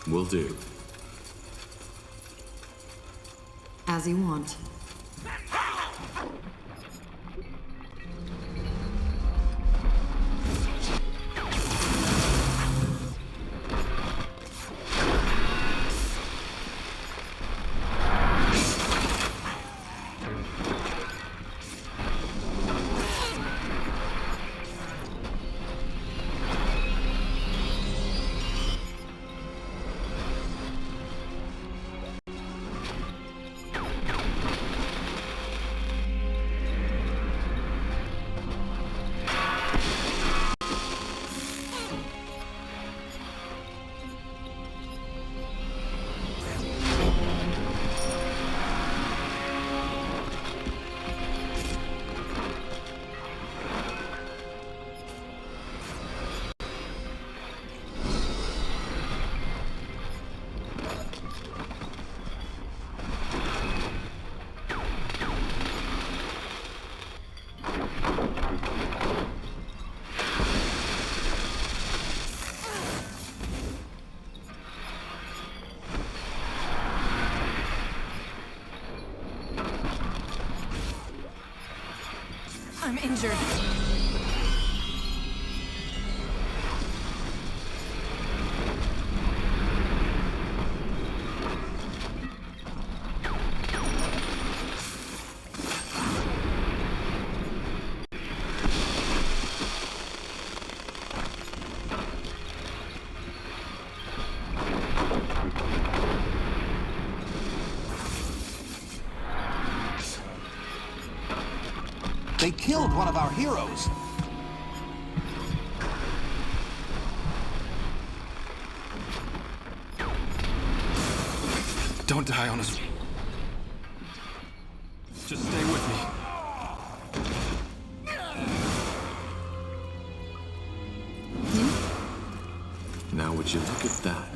Will do. As you want. I'm injured. They killed one of our heroes. Don't die on us. Just stay with me. Now would you look at that?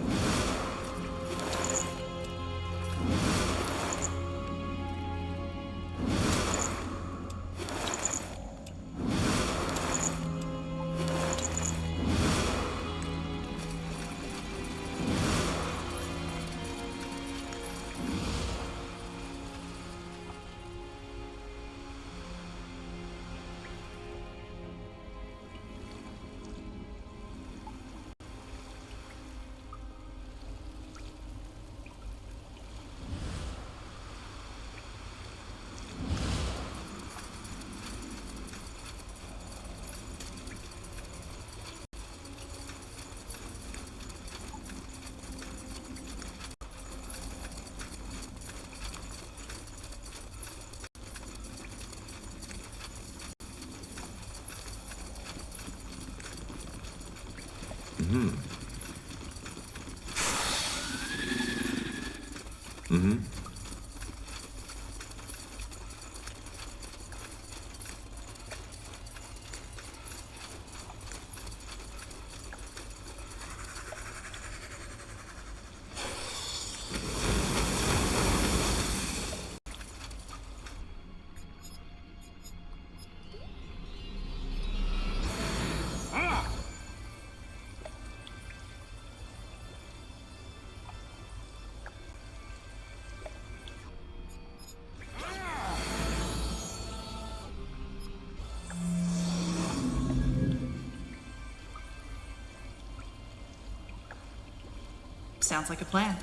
Sounds like a plan.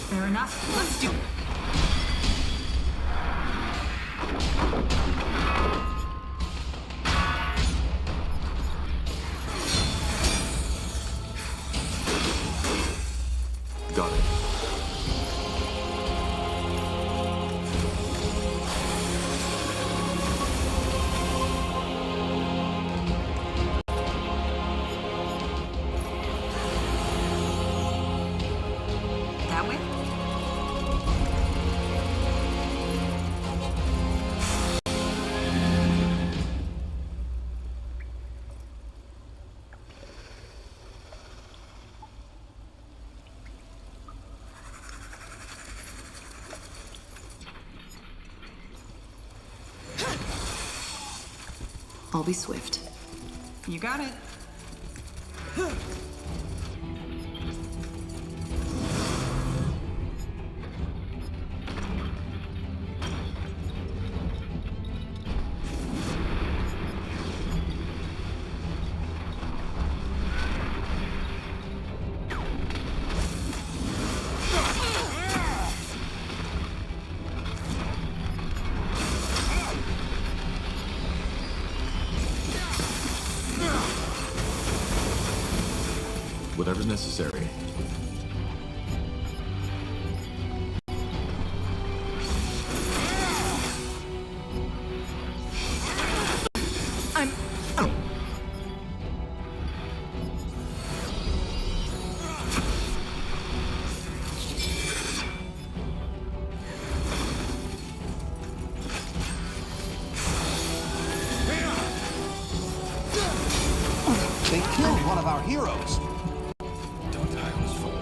Fair enough. Let's do it. Got it. That way? I'll be swift. You got it. Whatever's necessary. They killed one of our heroes. Don't die on this foot.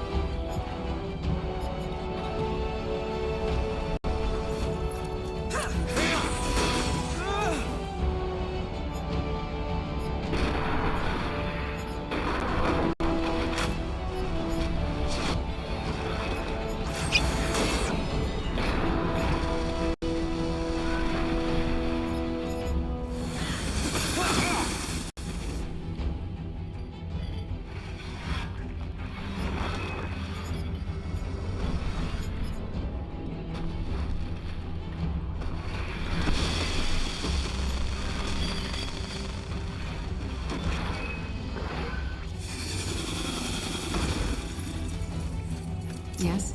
Yes?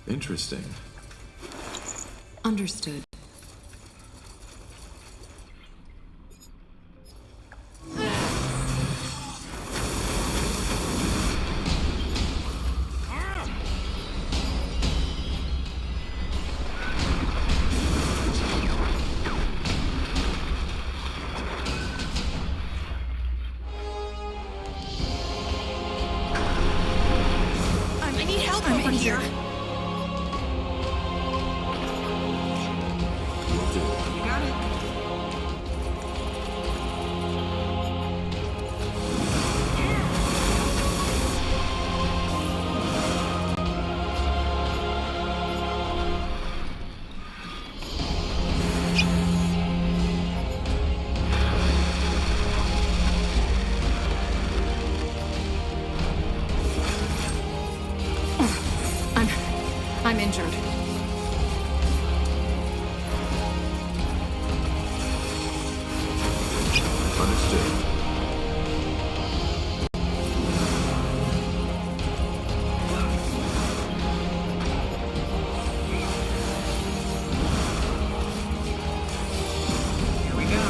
Interesting. Understood. I need help over here. Will do. You got it. I'm injured. Understood. Here we go.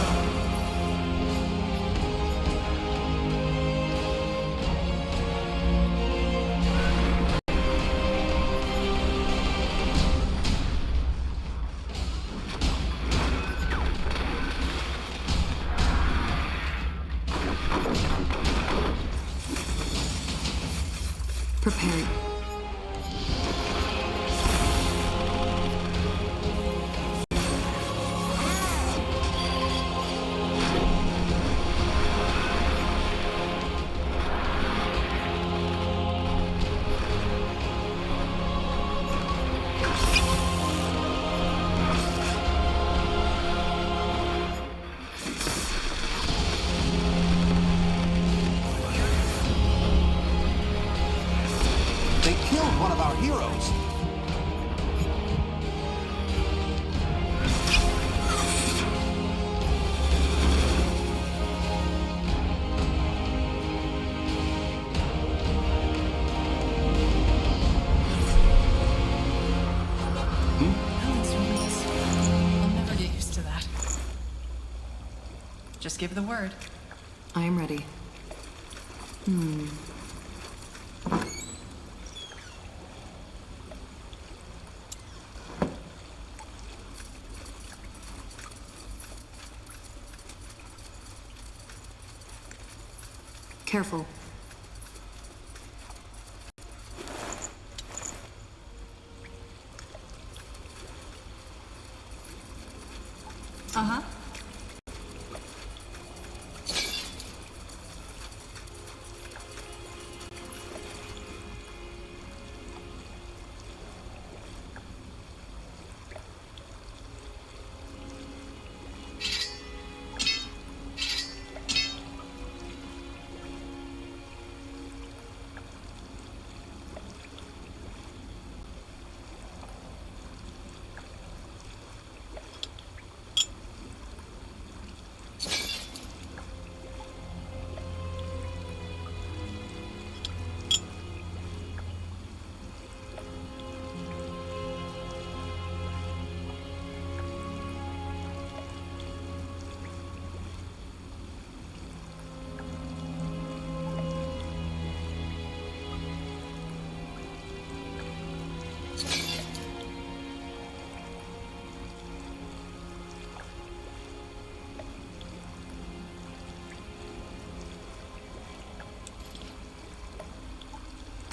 Prepared. They killed one of our heroes. I'll never get used to that. Just give the word. I am ready. Careful. Uh-huh.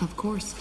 Of course.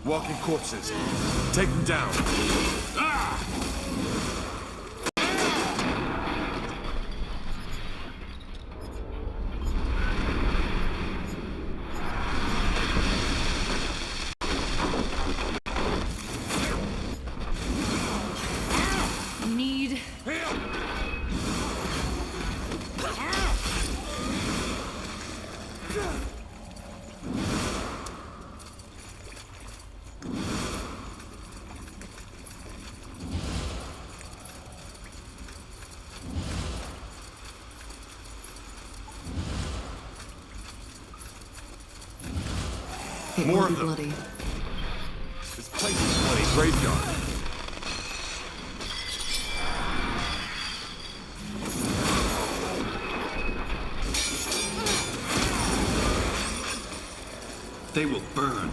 Walking corpses. Take them down. Need... It More will of be them. bloody. This place is bloody graveyard. They will burn.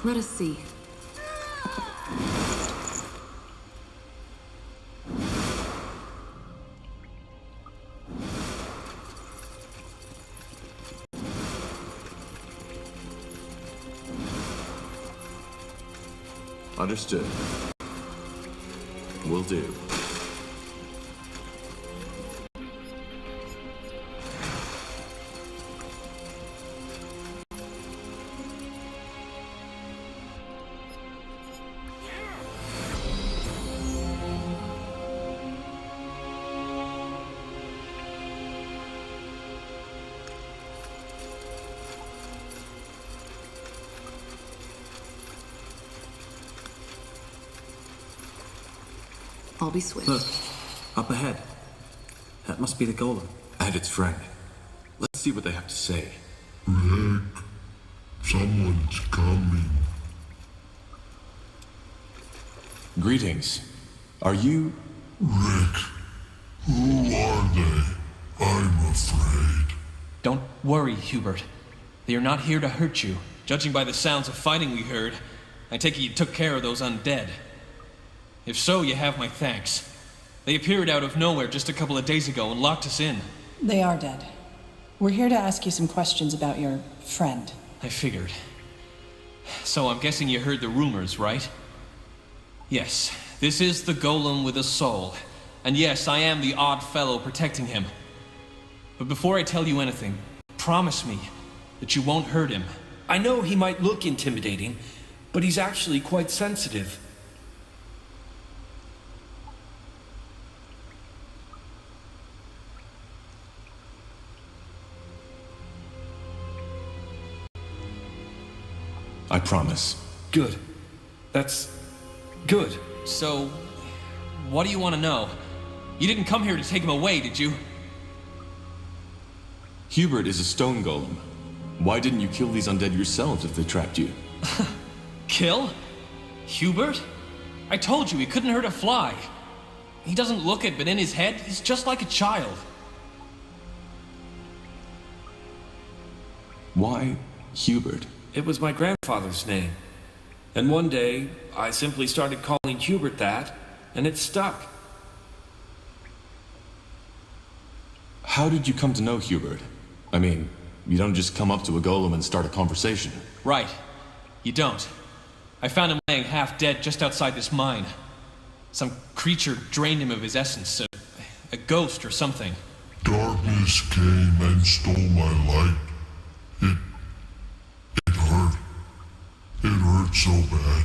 Let us see. Understood. Will do. I'll be swift. Look, up ahead. That must be the golem. And its friend. Let's see what they have to say. Rick, someone's coming. Greetings. Are you... Rick, who are they? I'm afraid. Don't worry, Hubert. They are not here to hurt you. Judging by the sounds of fighting we heard, I take it you took care of those undead. If so, you have my thanks. They appeared out of nowhere just a couple of days ago and locked us in. They are dead. We're here to ask you some questions about your friend. I figured. So I'm guessing you heard the rumors, right? Yes, this is the golem with a soul. And yes, I am the odd fellow protecting him. But before I tell you anything, promise me that you won't hurt him. I know he might look intimidating, but he's actually quite sensitive. I promise. Good. That's good. So, what do you want to know? You didn't come here to take him away, did you? Hubert is a stone golem. Why didn't you kill these undead yourselves if they trapped you? Kill? Hubert? I told you he couldn't hurt a fly. He doesn't look it, but in his head, he's just like a child. Why Hubert? It was my grandfather's name. And one day, I simply started calling Hubert that, and it stuck. How did you come to know Hubert? I mean, you don't just come up to a golem and start a conversation. Right. You don't. I found him laying half dead just outside this mine. Some creature drained him of his essence, a ghost or something. Darkness came and stole my light. It hurt. It hurt so bad.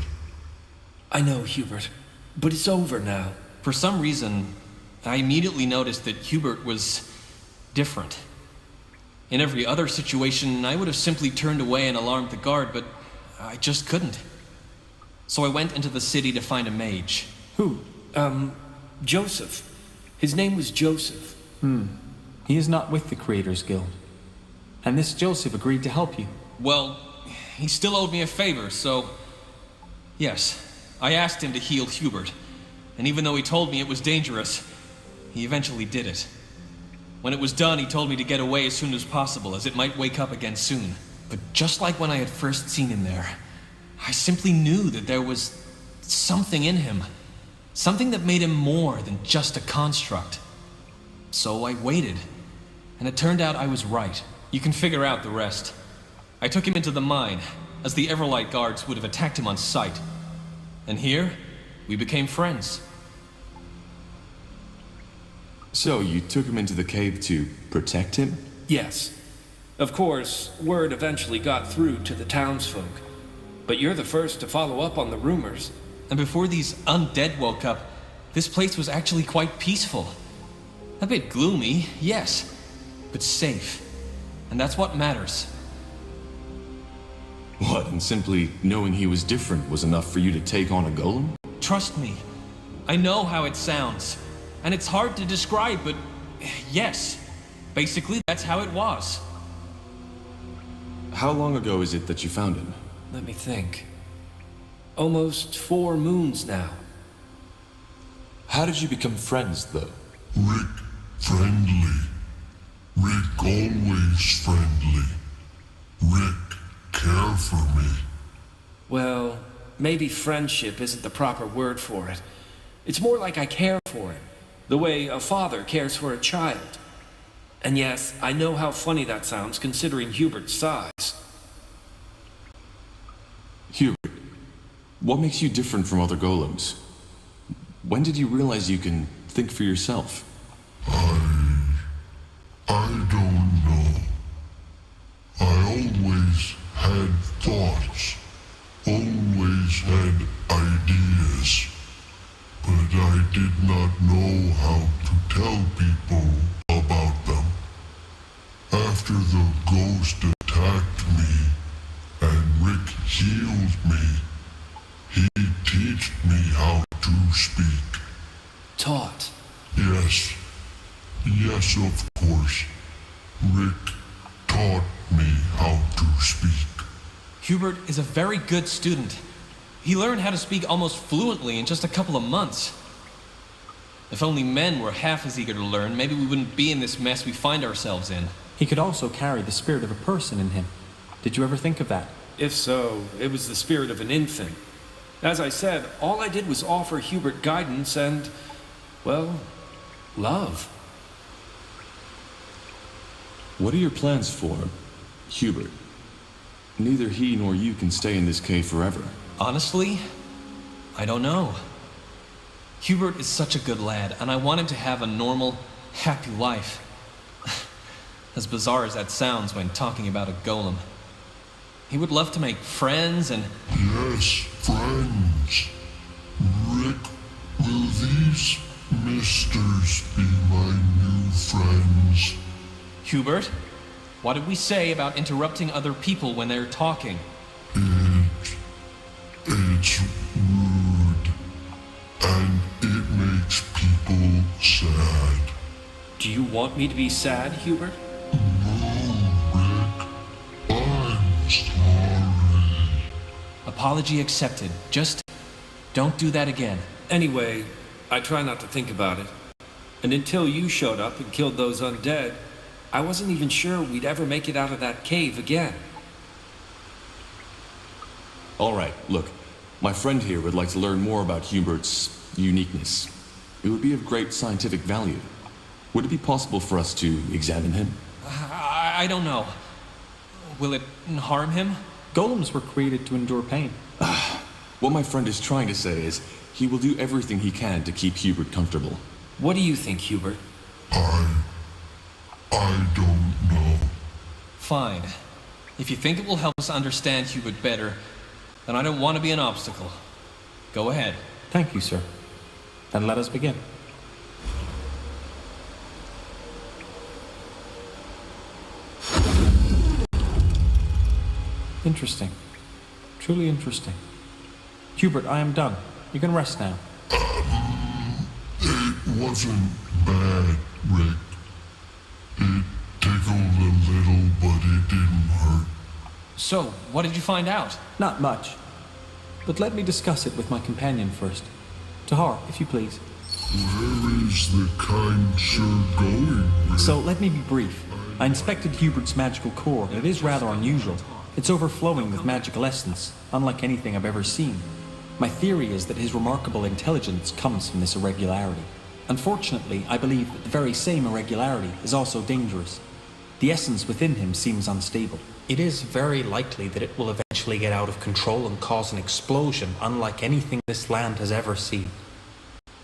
I know, Hubert, but it's over now. For some reason, I immediately noticed that Hubert was different. In every other situation, I would have simply turned away and alarmed the guard, but I just couldn't. So I went into the city to find a mage. Who? Joseph. His name was Joseph. He is not with the Creators Guild. And this Joseph agreed to help you. Well, he still owed me a favor, so... Yes, I asked him to heal Hubert. And even though he told me it was dangerous, he eventually did it. When it was done, he told me to get away as soon as possible, as it might wake up again soon. But just like when I had first seen him there, I simply knew that there was something in him. Something that made him more than just a construct. So I waited, and it turned out I was right. You can figure out the rest. I took him into the mine, as the Everlight guards would have attacked him on sight. And here, we became friends. So, you took him into the cave to protect him? Yes. Of course, word eventually got through to the townsfolk. But you're the first to follow up on the rumors. And before these undead woke up, this place was actually quite peaceful. A bit gloomy, yes, but safe. And that's what matters. What, and simply knowing he was different was enough for you to take on a golem? Trust me. I know how it sounds. And it's hard to describe, but yes. Basically, that's how it was. How long ago is it that you found him? Let me think. Almost 4 moons now. How did you become friends, though? Rick, friendly. Rick always friendly. Rick, care for me. Well, maybe friendship isn't the proper word for it. It's more like I care for him, the way a father cares for a child. And yes, I know how funny that sounds considering Hubert's size. Hubert, what makes you different from other golems? When did you realize you can think for yourself? I don't know. I always had thoughts, always had ideas, but I did not know how to tell people about them. After the ghost attacked me and Rick healed me, he taught me how to speak. Taught? Yes. Yes, of course. Rick taught me how to speak. Hubert is a very good student. He learned how to speak almost fluently in just a couple of months. If only men were half as eager to learn, maybe we wouldn't be in this mess we find ourselves in. He could also carry the spirit of a person in him. Did you ever think of that? If so, it was the spirit of an infant. As I said, all I did was offer Hubert guidance and, well, love. What are your plans for Hubert? Neither he nor you can stay in this cave forever. Honestly, I don't know. Hubert is such a good lad, and I want him to have a normal, happy life. As bizarre as that sounds when talking about a golem. He would love to make friends and... Yes, friends. Rick, will these misters be my new friends? Hubert, what did we say about interrupting other people when they're talking? It's rude. And it makes people sad. Do you want me to be sad, Hubert? I'm sorry. Apology accepted. Just don't do that again. Anyway, I try not to think about it. And until you showed up and killed those undead, I wasn't even sure we'd ever make it out of that cave again. All right, look. My friend here would like to learn more about Hubert's uniqueness. It would be of great scientific value. Would it be possible for us to examine him? I don't know. Will it harm him? Golems were created to endure pain. What my friend is trying to say is he will do everything he can to keep Hubert comfortable. What do you think, Hubert? I don't know. Fine. If you think it will help us understand Hubert better, then I don't want to be an obstacle. Go ahead. Thank you, sir. Then let us begin. Interesting. Truly interesting. Hubert, I am done. You can rest now. It wasn't bad, Rick. It tickled a little, but it didn't hurt. So, what did you find out? Not much. But let me discuss it with my companion first. Tahar, if you please. Where is the kind sir going, Rick? So let me be brief. I inspected Hubert's magical core, and it is rather unusual. It's overflowing with magical essence, unlike anything I've ever seen. My theory is that his remarkable intelligence comes from this irregularity. Unfortunately, I believe that the very same irregularity is also dangerous. The essence within him seems unstable. It is very likely that it will eventually get out of control and cause an explosion unlike anything this land has ever seen.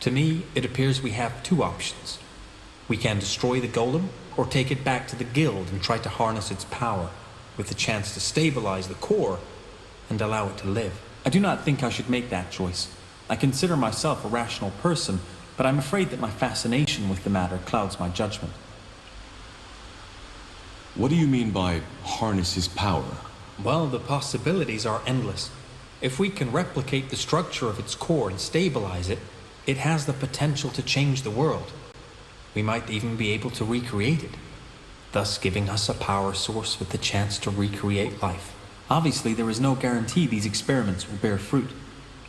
To me, it appears we have two options. We can destroy the golem, or take it back to the guild and try to harness its power, with the chance to stabilize the core and allow it to live. I do not think I should make that choice. I consider myself a rational person, but I'm afraid that my fascination with the matter clouds my judgment. What do you mean by harness his power? Well, the possibilities are endless. If we can replicate the structure of its core and stabilize it, it has the potential to change the world. We might even be able to recreate it, thus giving us a power source with the chance to recreate life. Obviously, there is no guarantee these experiments will bear fruit.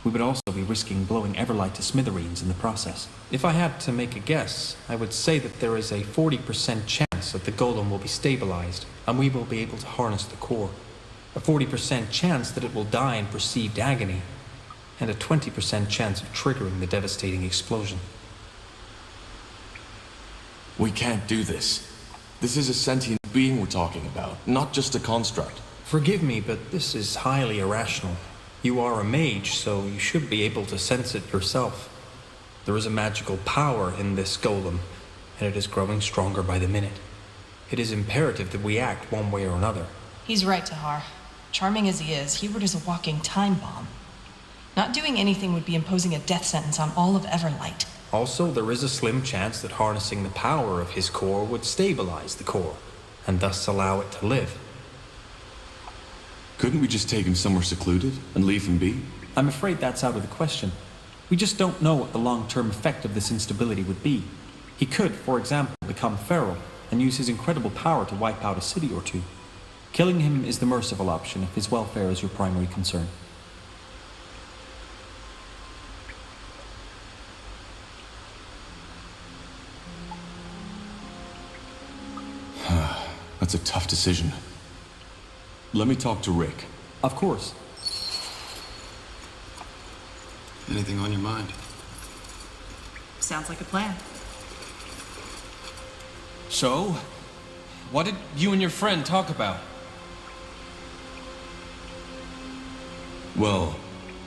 We would also be risking blowing Everlight to smithereens in the process. If I had to make a guess, I would say that there is a 40% chance that the golem will be stabilized, and we will be able to harness the core. A 40% chance that it will die in perceived agony, and a 20% chance of triggering the devastating explosion. We can't do this. This is a sentient being we're talking about, not just a construct. Forgive me, but this is highly irrational. You are a mage, so you should be able to sense it yourself. There is a magical power in this golem, and it is growing stronger by the minute. It is imperative that we act one way or another. He's right, Tahar. Charming as he is, Hubert is a walking time bomb. Not doing anything would be imposing a death sentence on all of Everlight. Also, there is a slim chance that harnessing the power of his core would stabilize the core, and thus allow it to live. Couldn't we just take him somewhere secluded and leave him be? I'm afraid that's out of the question. We just don't know what the long-term effect of this instability would be. He could, for example, become feral and use his incredible power to wipe out a city or two. Killing him is the merciful option if his welfare is your primary concern. That's a tough decision. Let me talk to Rick. Of course. Anything on your mind? Sounds like a plan. So, what did you and your friend talk about? Well,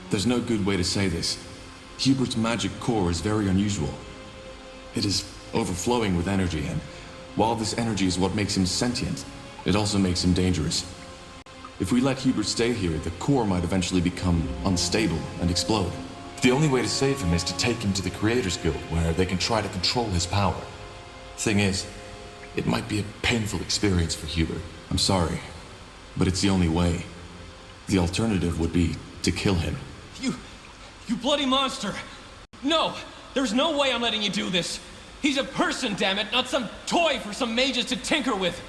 there's no good way to say this. Hubert's magic core is very unusual. It is overflowing with energy, and while this energy is what makes him sentient, it also makes him dangerous. If we let Hubert stay here, the core might eventually become unstable and explode. The only way to save him is to take him to the Creators Guild, where they can try to control his power. Thing is, it might be a painful experience for Hubert. I'm sorry, but it's the only way. The alternative would be to kill him. You bloody monster! No! There's no way I'm letting you do this! He's a person, damn it, not some toy for some mages to tinker with!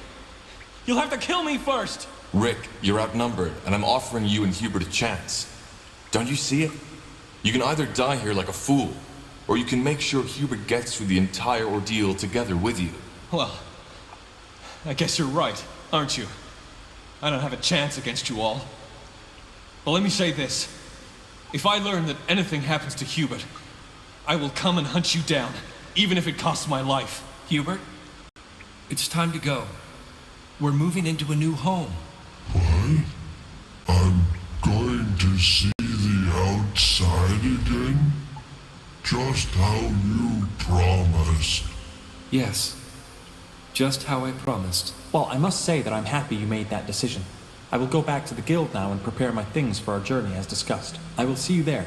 You'll have to kill me first! Rick, you're outnumbered, and I'm offering you and Hubert a chance. Don't you see it? You can either die here like a fool, or you can make sure Hubert gets through the entire ordeal together with you. Well, I guess you're right, aren't you? I don't have a chance against you all. But let me say this. If I learn that anything happens to Hubert, I will come and hunt you down, even if it costs my life. Hubert, it's time to go. We're moving into a new home. What? I'm going to see the outside again? Just how you promised. Yes, just how I promised. Well, I must say that I'm happy you made that decision. I will go back to the guild now and prepare my things for our journey as discussed. I will see you there.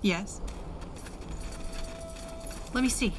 Yes. Let me see.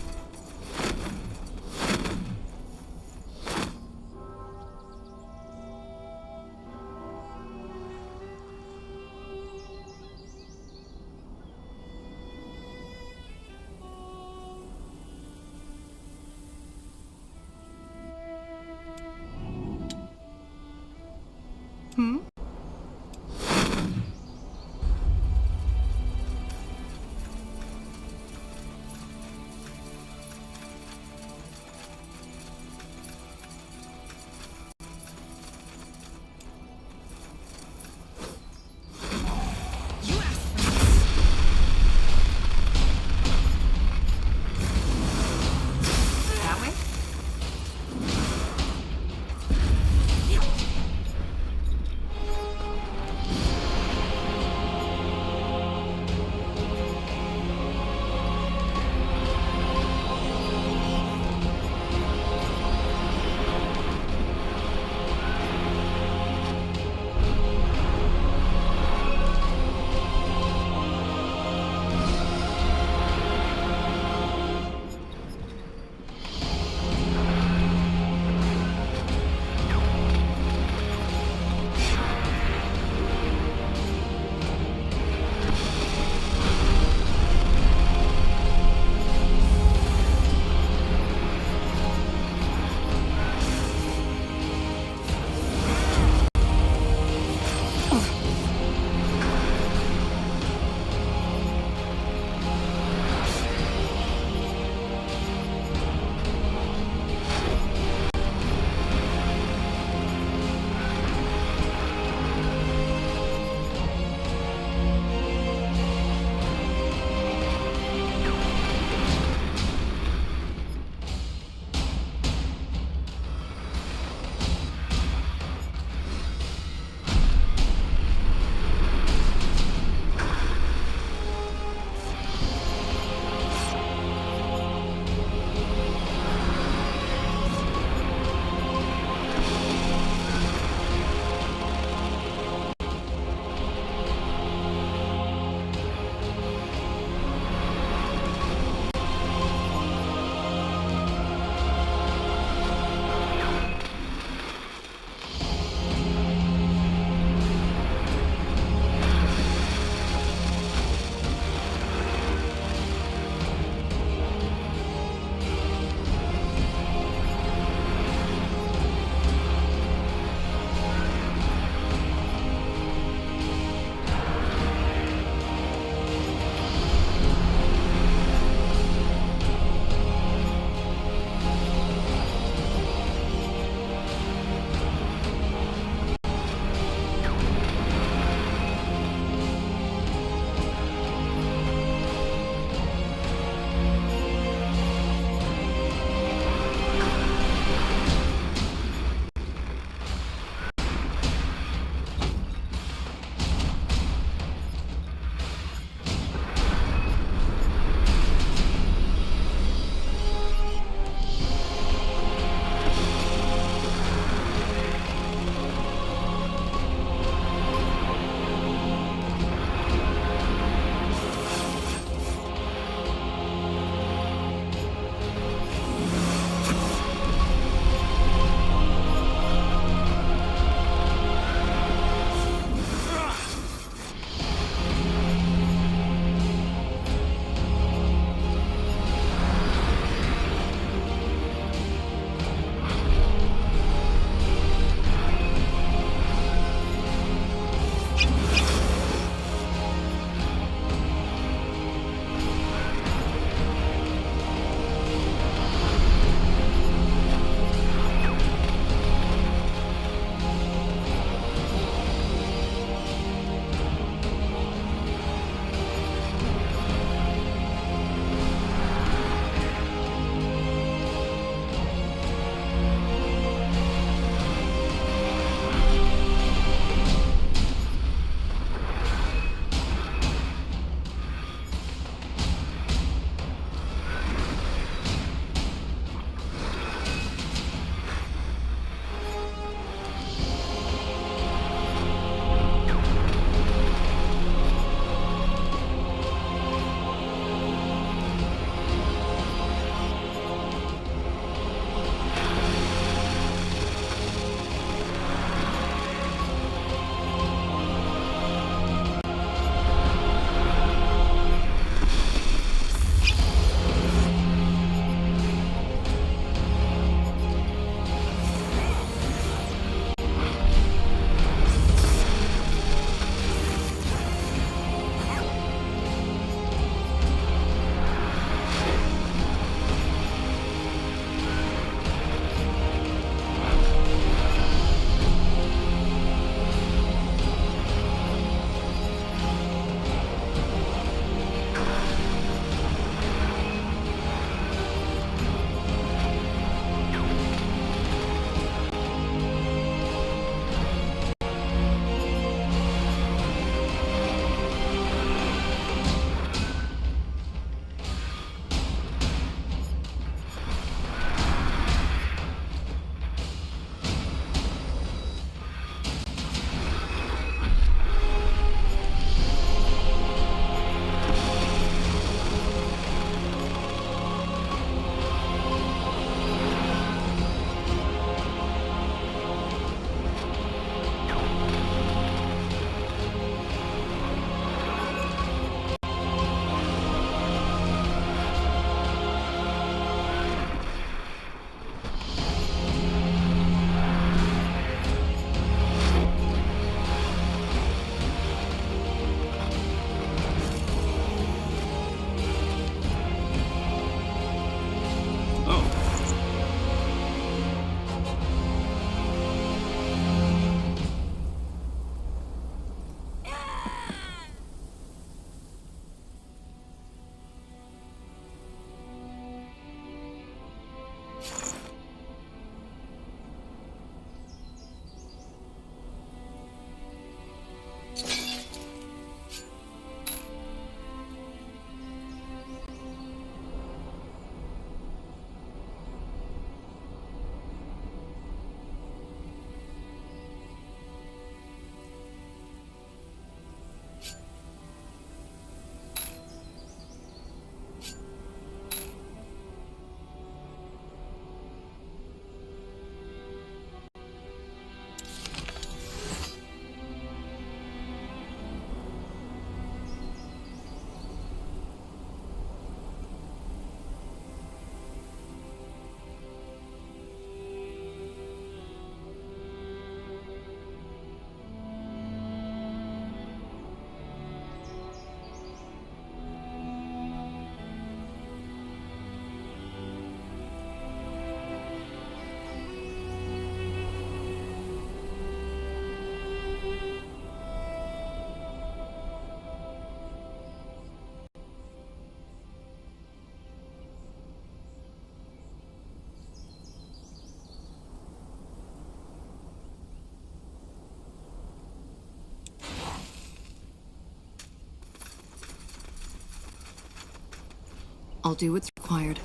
I'll do what's required.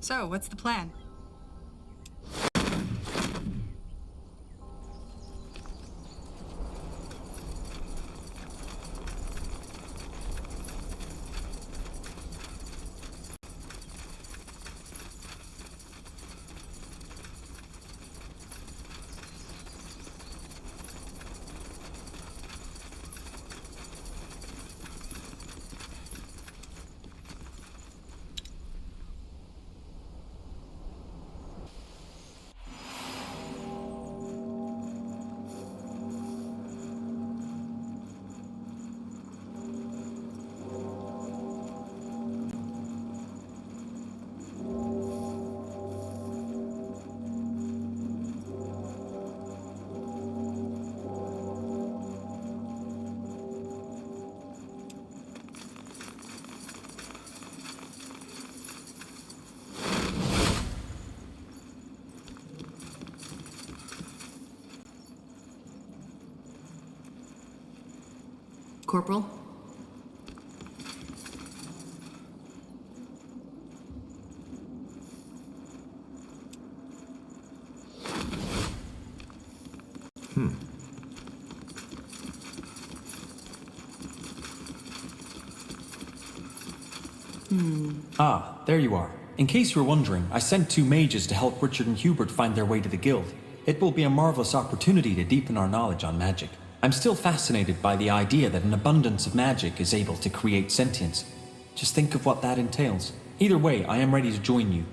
So, what's the plan? Corporal? Ah, there you are. In case you were wondering, I sent 2 mages to help Richard and Hubert find their way to the guild. It will be a marvelous opportunity to deepen our knowledge on magic. I'm still fascinated by the idea that an abundance of magic is able to create sentience. Just think of what that entails. Either way, I am ready to join you.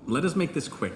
Let us make this quick.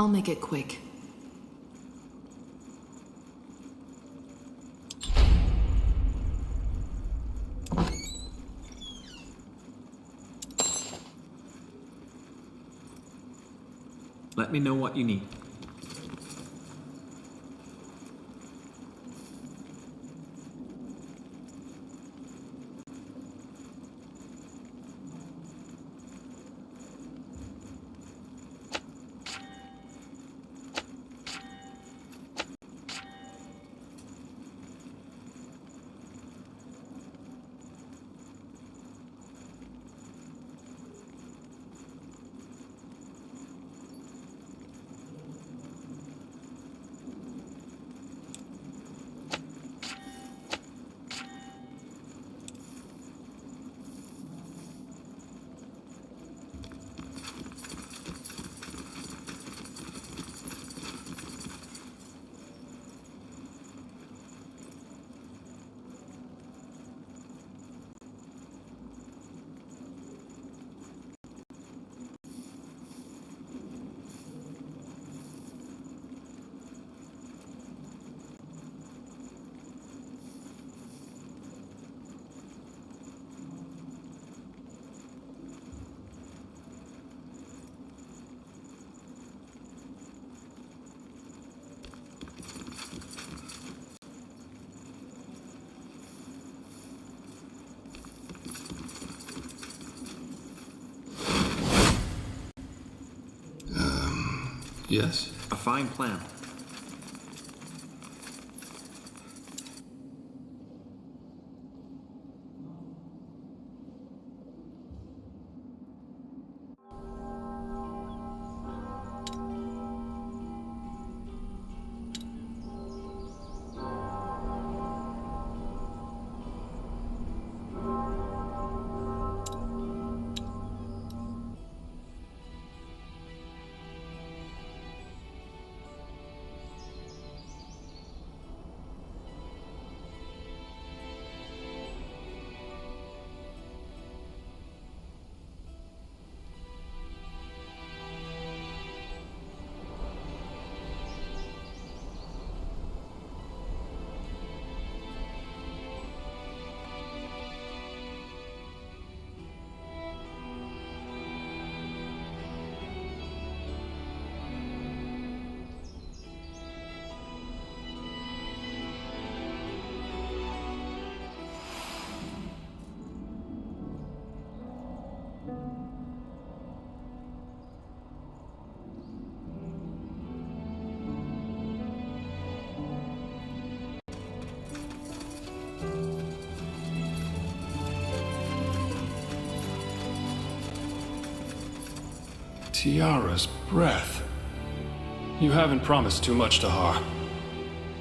I'll make it quick. Let me know what you need. Yes. A fine plan. Tiara's breath. You haven't promised too much, Tahar.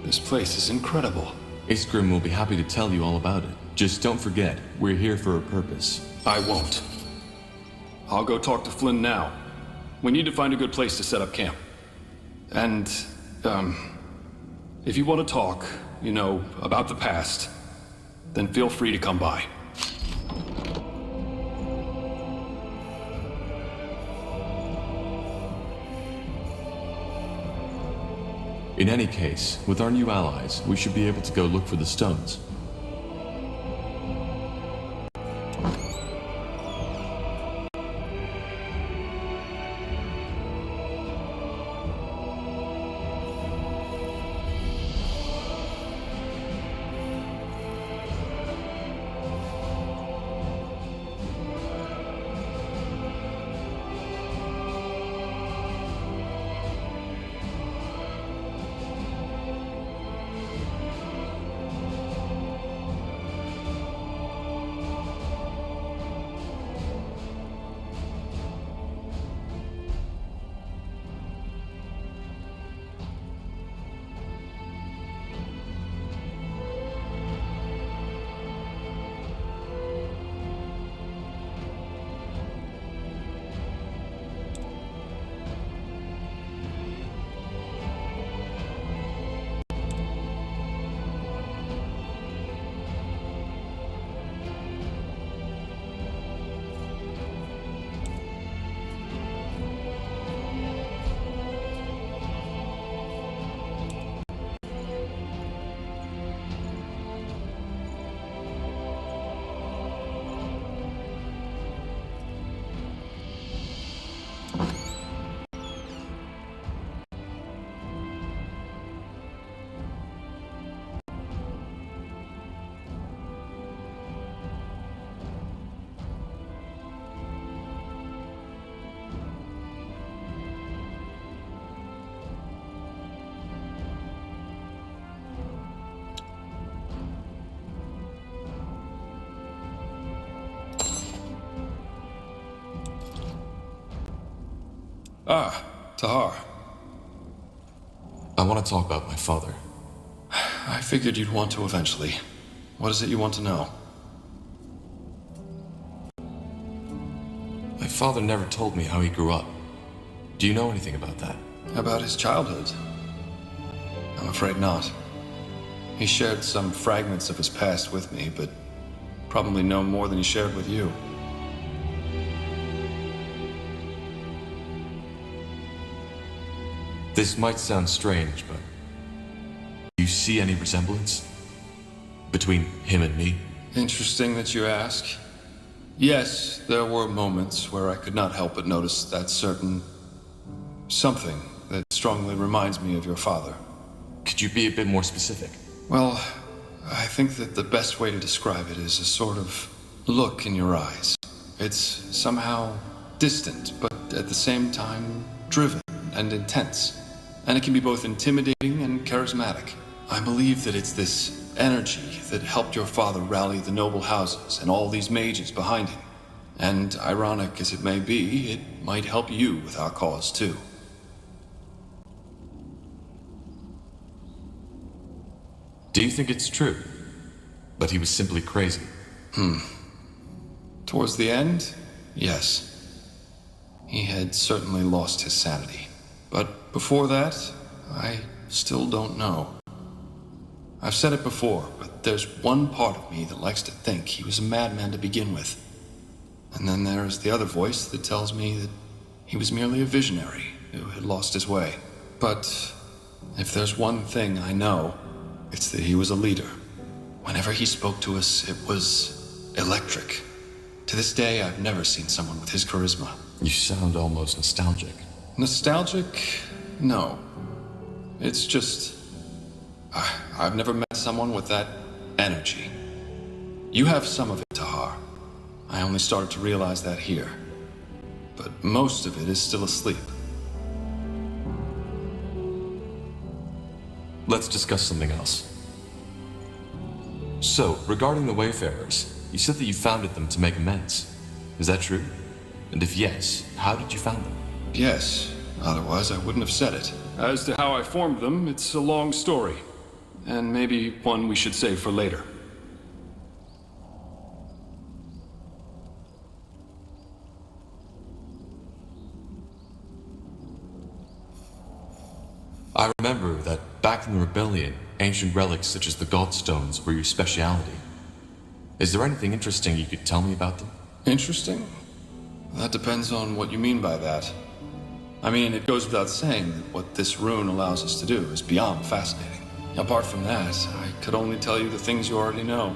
This place is incredible. Iskrim will be happy to tell you all about it. Just don't forget, we're here for a purpose. I won't. I'll go talk to Flynn now. We need to find a good place to set up camp. And, if you want to talk, about the past, then feel free to come by. In any case, with our new allies, we should be able to go look for the stones. Ah, Tahar. I want to talk about my father. I figured you'd want to eventually. What is it you want to know? My father never told me how he grew up. Do you know anything about that? About his childhood? I'm afraid not. He shared some fragments of his past with me, but probably no more than he shared with you. This might sound strange, but do you see any resemblance between him and me? Interesting that you ask. Yes, there were moments where I could not help but notice that certain something that strongly reminds me of your father. Could you be a bit more specific? Well, I think that the best way to describe it is a sort of look in your eyes. It's somehow distant, but at the same time driven and intense. And it can be both intimidating and charismatic. I believe that it's this energy that helped your father rally the noble houses and all these mages behind him. And ironic as it may be, it might help you with our cause too. Do you think it's true? But he was simply crazy. Towards the end, yes. He had certainly lost his sanity. But before that, I still don't know. I've said it before, but there's one part of me that likes to think he was a madman to begin with. And then there's the other voice that tells me that he was merely a visionary who had lost his way. But if there's one thing I know, it's that he was a leader. Whenever he spoke to us, it was electric. To this day, I've never seen someone with his charisma. You sound almost nostalgic. Nostalgic? No. It's just... I've never met someone with that energy. You have some of it, Tahar. I only started to realize that here. But most of it is still asleep. Let's discuss something else. So, regarding the Wayfarers, you said that you founded them to make amends. Is that true? And if yes, how did you found them? yes. Otherwise, I wouldn't have said it. As to how I formed them, it's a long story. And maybe one we should save for later. I remember that back in the rebellion, ancient relics such as the Godstones were your speciality. Is there anything interesting you could tell me about them? Interesting? That depends on what you mean by that. I mean, it goes without saying that what this rune allows us to do is beyond fascinating. Apart from that, I could only tell you the things you already know.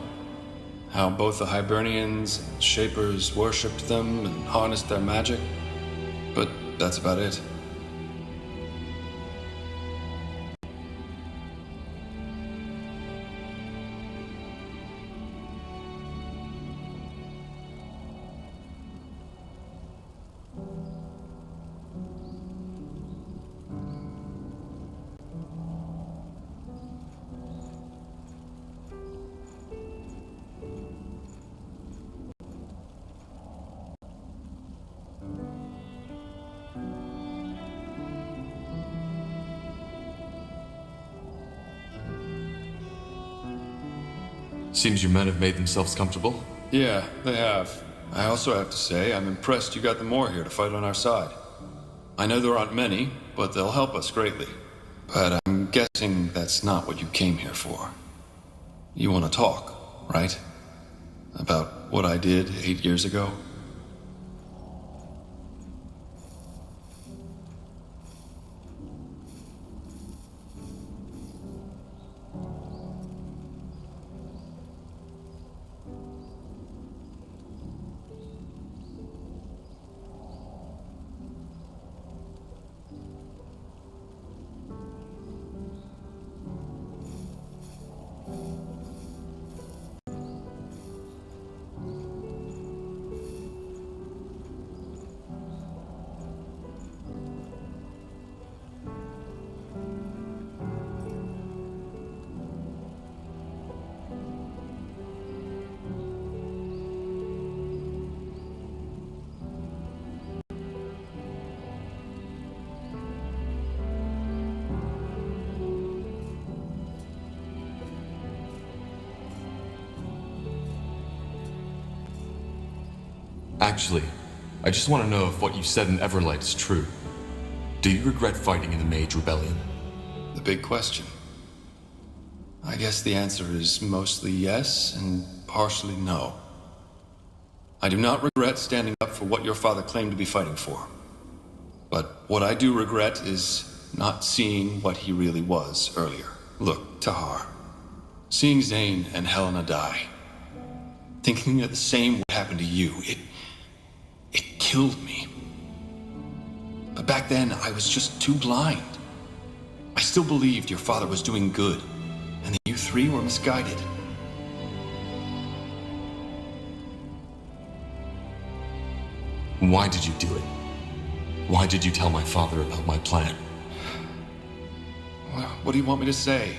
How both the Hibernians and Shapers worshipped them and harnessed their magic. But that's about it. Seems your men have made themselves comfortable. Yeah, they have. I also have to say, I'm impressed you got the Moor here to fight on our side. I know there aren't many, but they'll help us greatly. But I'm guessing that's not what you came here for. You want to talk, right? About what I did 8 years ago? Actually, I just want to know if what you said in Everlight is true. Do you regret fighting in the Mage Rebellion? The big question. I guess the answer is mostly yes and partially no. I do not regret standing up for what your father claimed to be fighting for. But what I do regret is not seeing what he really was earlier. Look, Tahar. Seeing Zane and Helena die. Thinking that the same would happen to you, it killed me. But back then, I was just too blind. I still believed your father was doing good, and that you three were misguided. Why did you do it? Why did you tell my father about my plan? Well, what do you want me to say?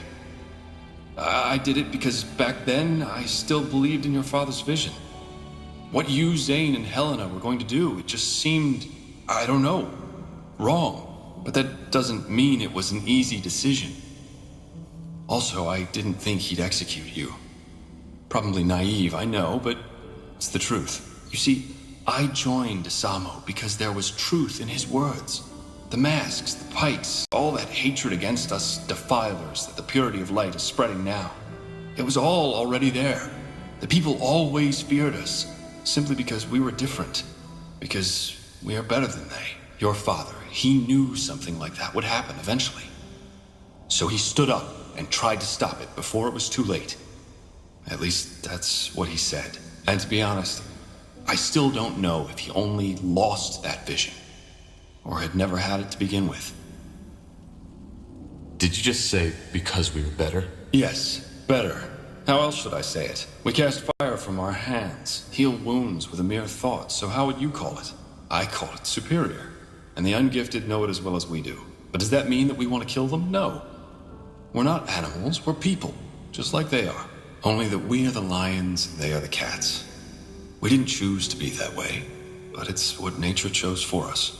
I did it because back then, I still believed in your father's vision. What you, Zane, and Helena were going to do, it just seemed, I don't know, wrong. But that doesn't mean it was an easy decision. Also, I didn't think he'd execute you. Probably naive, I know, but it's the truth. You see, I joined Asamo because there was truth in his words. The masks, the pikes, all that hatred against us defilers that the purity of light is spreading now. It was all already there. The people always feared us, simply because we were different. Because we are better than they. Your father, he knew something like that would happen eventually. So he stood up and tried to stop it before it was too late. At least that's what he said. And to be honest, I still don't know if he only lost that vision, or had never had it to begin with. Did you just say because we were better? Yes, better. How else should I say it? We cast fire from our hands, heal wounds with a mere thought, so how would you call it? I call it superior, and the ungifted know it as well as we do. But does that mean that we want to kill them? No. We're not animals, we're people, just like they are. Only that we are the lions and they are the cats. We didn't choose to be that way, but it's what nature chose for us.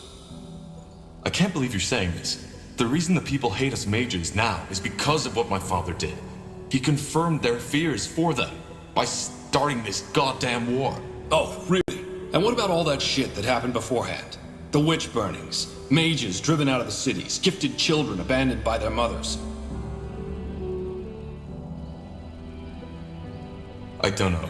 I can't believe you're saying this. The reason the people hate us mages now is because of what my father did. He confirmed their fears for them by starting this goddamn war. Oh, really? And what about all that shit that happened beforehand? The witch burnings, mages driven out of the cities, gifted children abandoned by their mothers. I don't know.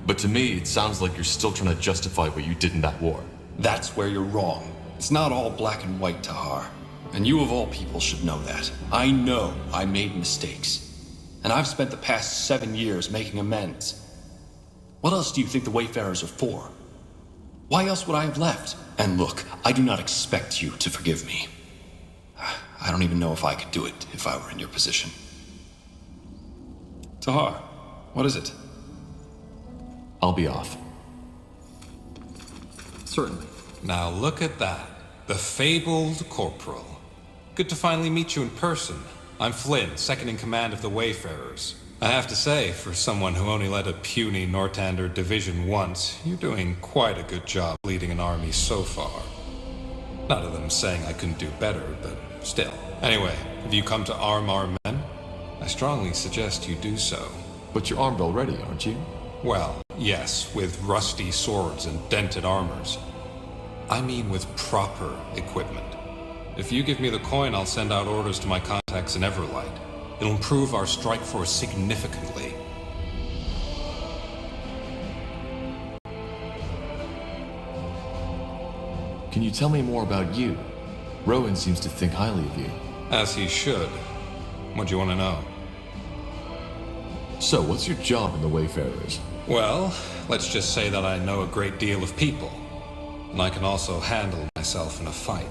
But to me, it sounds like you're still trying to justify what you did in that war. That's where you're wrong. It's not all black and white, Tahar. And you of all people should know that. I know I made mistakes. And I've spent the past 7 years making amends. What else do you think the Wayfarers are for? Why else would I have left? And look, I do not expect you to forgive me. I don't even know if I could do it if I were in your position. Tahar, what is it? I'll be off. Certainly. Now look at that. The fabled Corporal. Good to finally meet you in person. I'm Flynn, second in command of the Wayfarers. I have to say, for someone who only led a puny Nortander division once, you're doing quite a good job leading an army so far. Not of them saying I couldn't do better, but still. Anyway, have you come to arm our men? I strongly suggest you do so. But you're armed already, aren't you? Well, yes, with rusty swords and dented armors. I mean with proper equipment. If you give me the coin, I'll send out orders to my contacts in Everlight. It'll improve our strike force significantly. Can you tell me more about you? Rowan seems to think highly of you. As he should. What do you want to know? So, what's your job in the Wayfarers? Well, let's just say that I know a great deal of people. And I can also handle myself in a fight.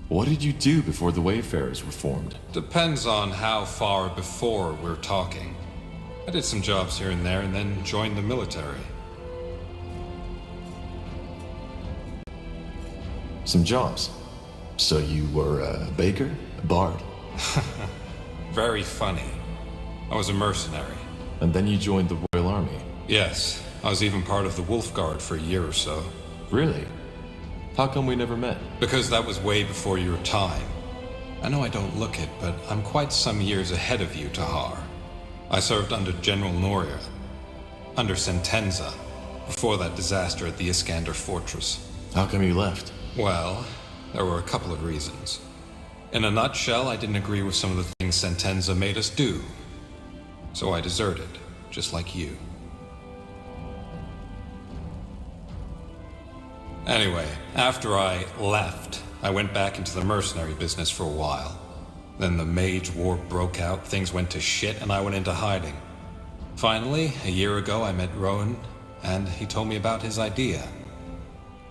What did you do before the Wayfarers were formed? Depends on how far before we're talking. I did some jobs here and there and then joined the military. Some jobs? So you were a baker? A bard? Very funny. I was a mercenary. And then you joined the Royal Army? Yes. I was even part of the Wolf Guard for a year or so. Really? How come we never met? Because that was way before your time. I know I don't look it, but I'm quite some years ahead of you, Tahar. I served under General Noria, under Sentenza, before that disaster at the Iskander Fortress. How come you left? Well, there were a couple of reasons. In a nutshell, I didn't agree with some of the things Sentenza made us do. So I deserted, just like you. Anyway, after I left, I went back into the mercenary business for a while. Then the Mage War broke out, things went to shit, and I went into hiding. Finally, a year ago, I met Rowan, and he told me about his idea.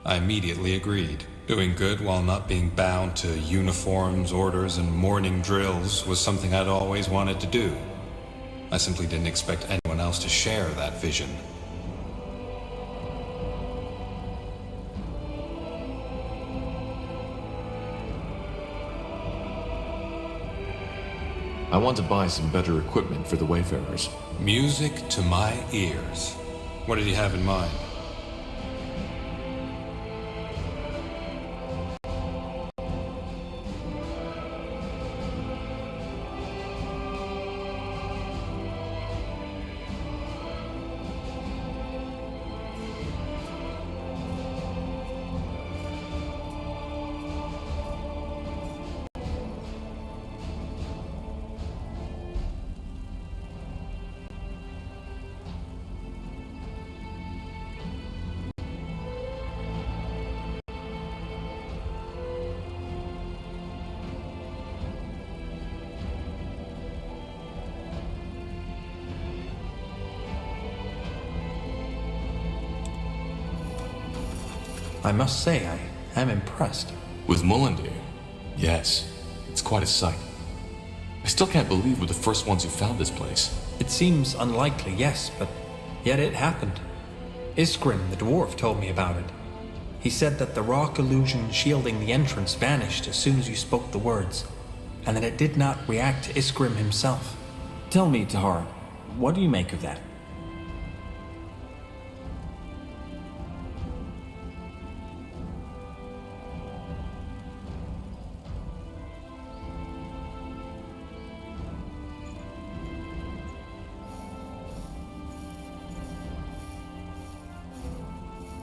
I immediately agreed. Doing good while not being bound to uniforms, orders, and morning drills was something I'd always wanted to do. I simply didn't expect anyone else to share that vision. I want to buy some better equipment for the Wayfarers. Music to my ears. What did you have in mind? I must say, I am impressed. With Mullendir? Yes. It's quite a sight. I still can't believe we're the first ones who found this place. It seems unlikely, yes, but yet it happened. Iskrim, the dwarf, told me about it. He said that the rock illusion shielding the entrance vanished as soon as you spoke the words, and that it did not react to Iskrim himself. Tell me, Tahar, what do you make of that?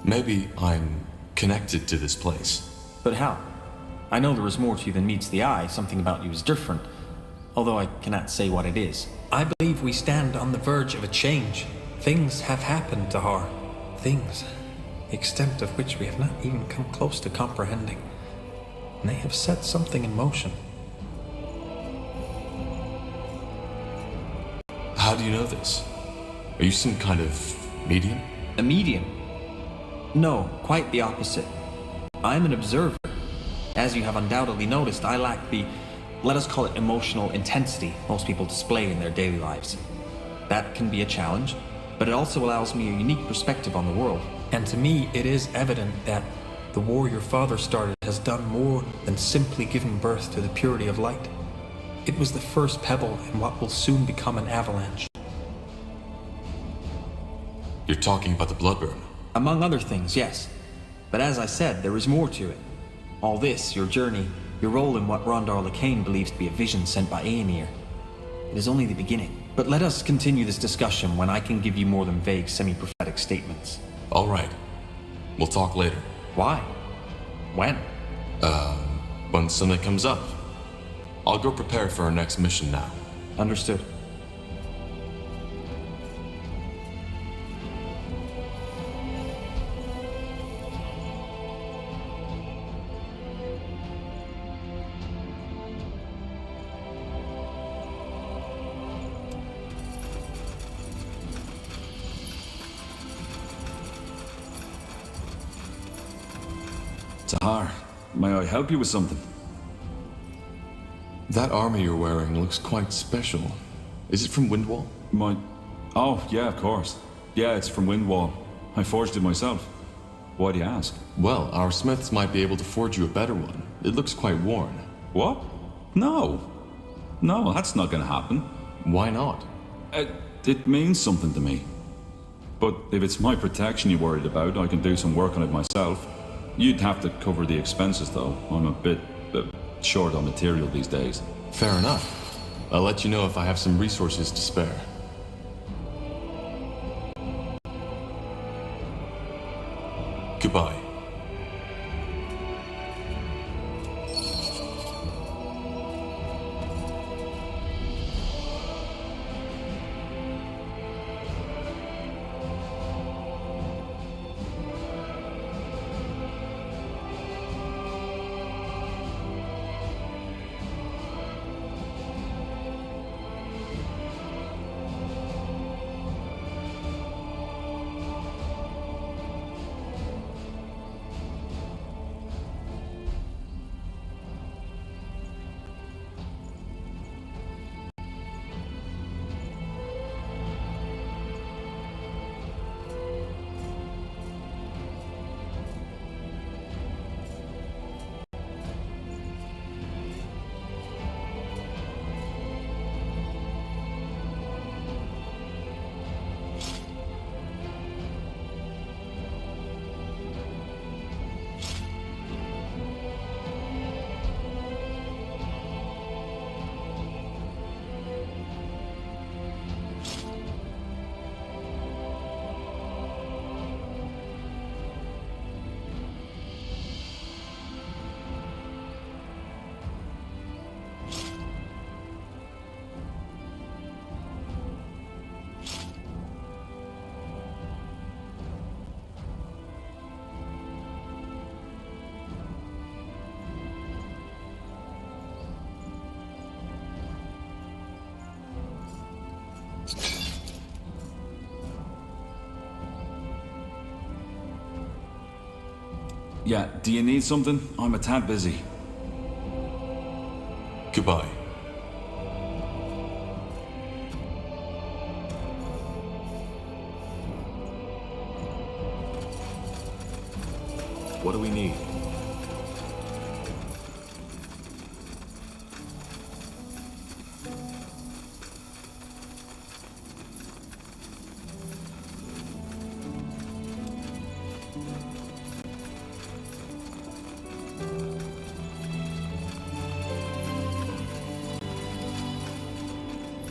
Maybe I'm connected to this place. But how? I know there is more to you than meets the eye. Something about you is different. Although I cannot say what it is. I believe we stand on the verge of a change. Things have happened to Har. Things, the extent of which we have not even come close to comprehending. And they have set something in motion. How do you know this? Are you some kind of medium? A medium? No, quite the opposite. I'm an observer. As you have undoubtedly noticed, I lack the, let us call it emotional intensity most people display in their daily lives. That can be a challenge, but it also allows me a unique perspective on the world. And to me, it is evident that the war your father started has done more than simply giving birth to the purity of light. It was the first pebble in what will soon become an avalanche. You're talking about the Bloodburn? Among other things, yes. But as I said, there is more to it. All this, your journey, your role in what Rondar Lacane believes to be a vision sent by Aenir. It is only the beginning. But let us continue this discussion when I can give you more than vague, semi-prophetic statements. All right. We'll talk later. Why? When? When something comes up. I'll go prepare for our next mission now. Understood. Tahar, may I help you with something? That armor you're wearing looks quite special. Is it from Windwall? Oh, yeah, of course. Yeah, it's from Windwall. I forged it myself. Why do you ask? Well, our smiths might be able to forge you a better one. It looks quite worn. What? No. No, that's not gonna happen. Why not? It means something to me. But if it's my protection you're worried about, I can do some work on it myself. You'd have to cover the expenses, though. I'm a bit short on material these days. Fair enough. I'll let you know if I have some resources to spare. Goodbye. Yeah, do you need something? I'm a tad busy. Goodbye. What do we need?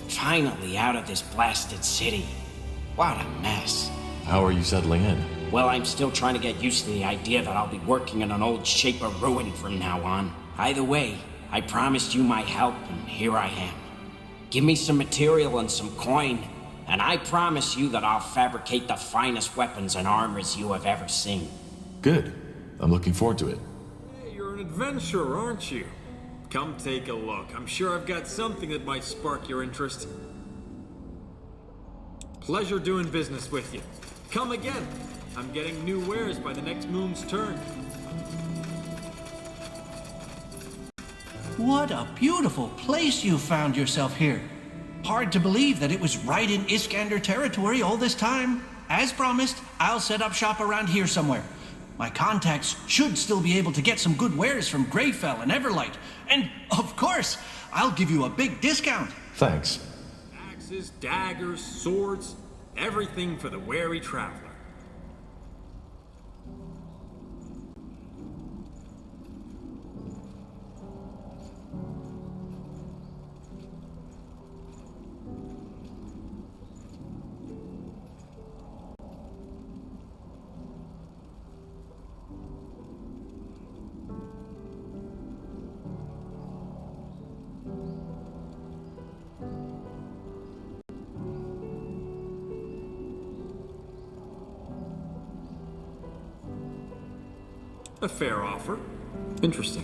Finally out of this blasted city. What a mess. How are you settling in? Well, I'm still trying to get used to the idea that I'll be working in an old shape of ruin from now on. Either way, I promised you my help, and here I am. Give me some material and some coin, and I promise you that I'll fabricate the finest weapons and armors you have ever seen. Good. I'm looking forward to it. Hey, you're an adventurer, aren't you? Come take a look. I'm sure I've got something that might spark your interest. Pleasure doing business with you. Come again. I'm getting new wares by the next moon's turn. What a beautiful place you found yourself here. Hard to believe that it was right in Iskander territory all this time. As promised, I'll set up shop around here somewhere. My contacts should still be able to get some good wares from Greyfell and Everlight. And, of course, I'll give you a big discount. Thanks. Axes, daggers, swords, everything for the wary traveler. A fair offer. Interesting.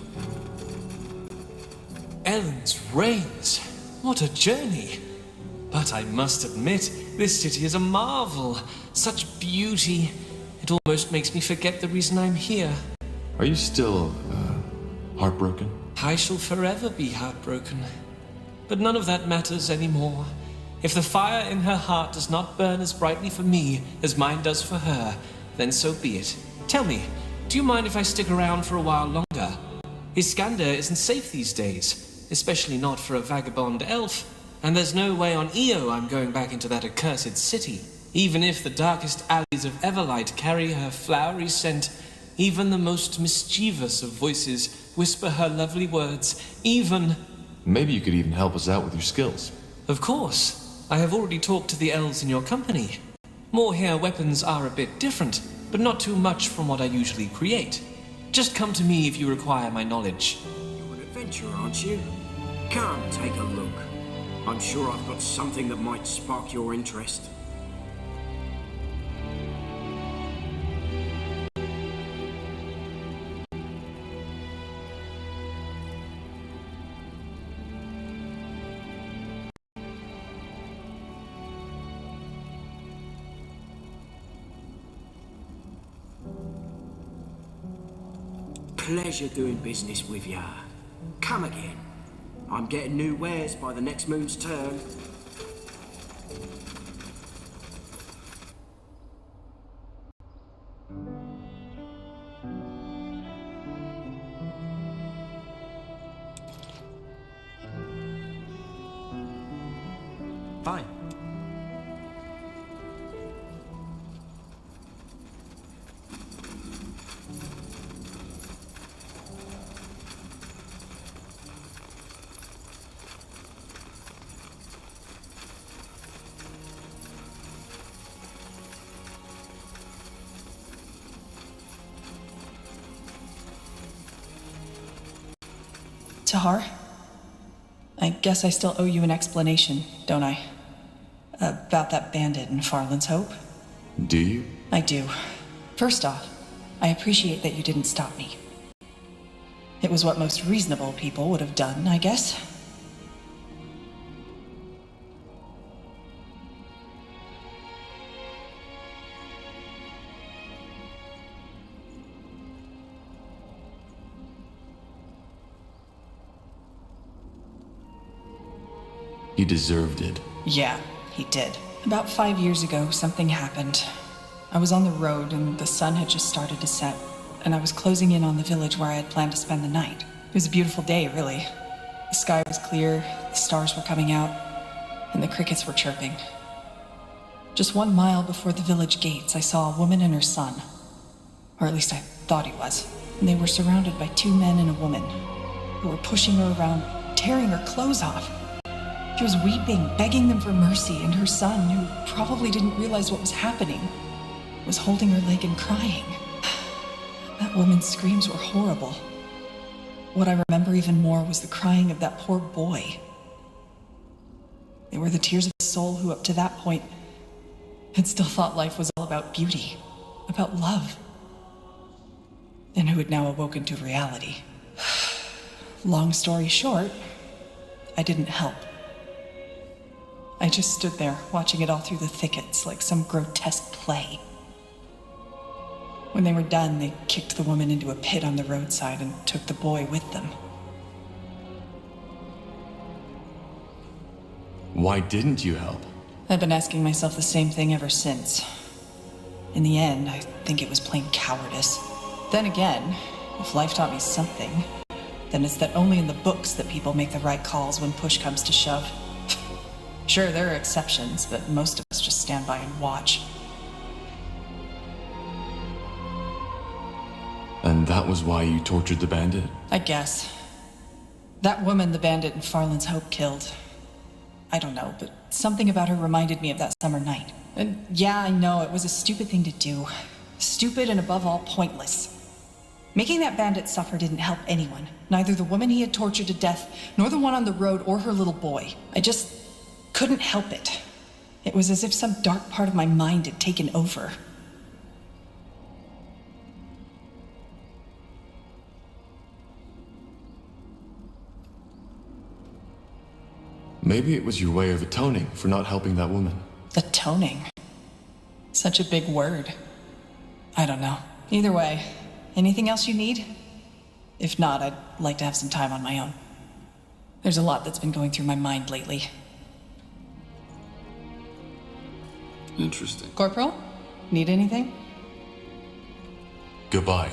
Ellen's Reigns. What a journey. But I must admit, this city is a marvel. Such beauty. It almost makes me forget the reason I'm here. Are you still, heartbroken? I shall forever be heartbroken. But none of that matters anymore. If the fire in her heart does not burn as brightly for me as mine does for her, then so be it. Tell me, do you mind if I stick around for a while longer? Iskander isn't safe these days, especially not for a vagabond elf. And there's no way on Io I'm going back into that accursed city. Even if the darkest alleys of Everlight carry her flowery scent, even the most mischievous of voices whisper her lovely words, even... Maybe you could even help us out with your skills. Of course. I have already talked to the elves in your company. Moorhere weapons are a bit different, but not too much from what I usually create. Just come to me if you require my knowledge. You're an adventurer, aren't you? Come, take a look. I'm sure I've got something that might spark your interest. Pleasure doing business with ya. Come again. I'm getting new wares by the next moon's turn. Fine. Tahar? I guess I still owe you an explanation, don't I? About that bandit in Farland's Hope? Do you? I do. First off, I appreciate that you didn't stop me. It was what most reasonable people would have done, I guess. He deserved it. Yeah, he did. About 5 years ago, something happened. I was on the road and the sun had just started to set, and I was closing in on the village where I had planned to spend the night. It was a beautiful day, really. The sky was clear, the stars were coming out, and the crickets were chirping. Just 1 mile before the village gates, I saw a woman and her son. Or at least I thought he was. And they were surrounded by 2 men and a woman, who were pushing her around, tearing her clothes off. She was weeping, begging them for mercy, and her son, who probably didn't realize what was happening, was holding her leg and crying. That woman's screams were horrible. What I remember even more was the crying of that poor boy. They were the tears of a soul who, up to that point, had still thought life was all about beauty, about love, and who had now awoken to reality. Long story short, I didn't help. I just stood there, watching it all through the thickets like some grotesque play. When they were done, they kicked the woman into a pit on the roadside and took the boy with them. Why didn't you help? I've been asking myself the same thing ever since. In the end, I think it was plain cowardice. Then again, if life taught me something, then it's that only in the books that people make the right calls when push comes to shove. Sure, there are exceptions, but most of us just stand by and watch. And that was why you tortured the bandit? I guess. That woman the bandit and Farland's Hope killed. I don't know, but something about her reminded me of that summer night. And yeah, I know, it was a stupid thing to do. Stupid and above all, pointless. Making that bandit suffer didn't help anyone. Neither the woman he had tortured to death, nor the one on the road, or her little boy. I just couldn't help it. It was as if some dark part of my mind had taken over. Maybe it was your way of atoning for not helping that woman. Atoning? Such a big word. I don't know. Either way, anything else you need? If not, I'd like to have some time on my own. There's a lot that's been going through my mind lately. Interesting. Corporal? Need anything? Goodbye.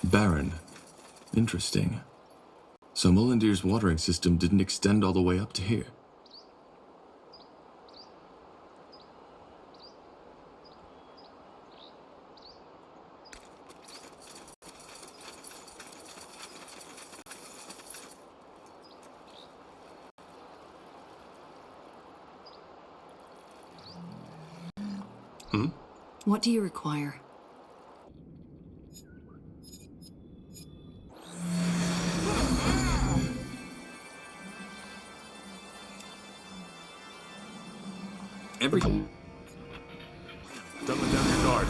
Baron. Interesting. So Mullendir's watering system didn't extend all the way up to here. What do you require? Everything. Don't let down your guard.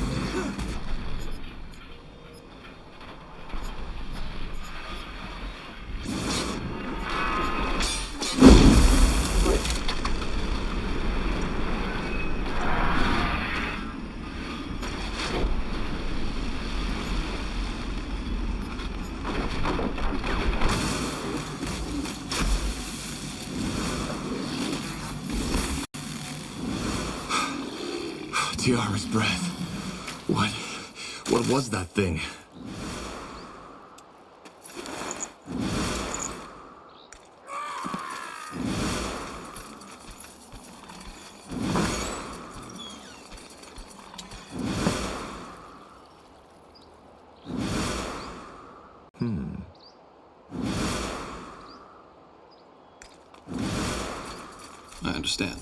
Tiara's breath. What was that thing? I understand.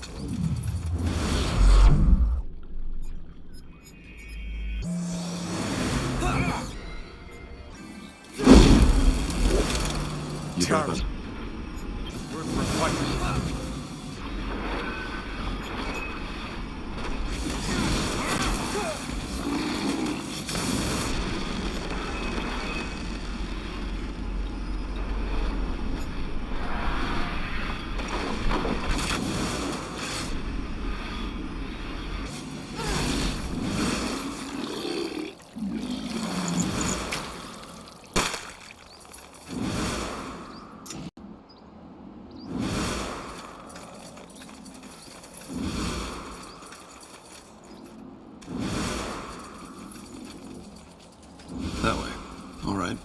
Tiara. We're fighting. That way. All right.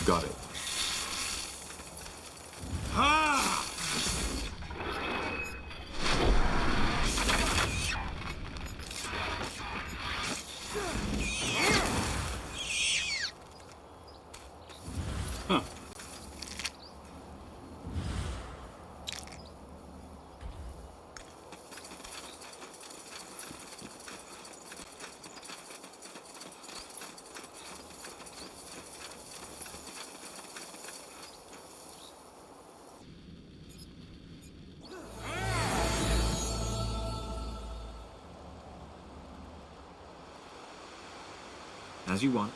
Got it. Huh. As you want.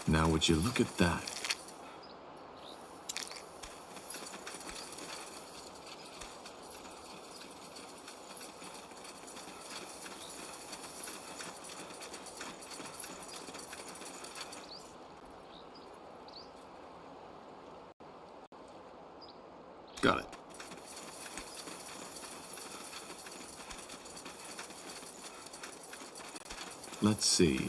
Now would you look at that? Got it. Let's see.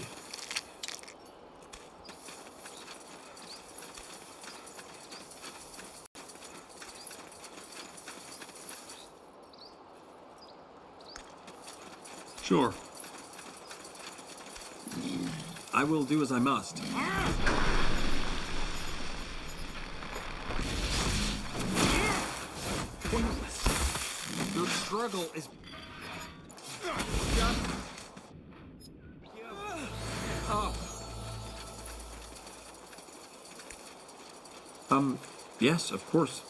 Sure. I will do as I must. Pointless. Your struggle is... Yes, of course.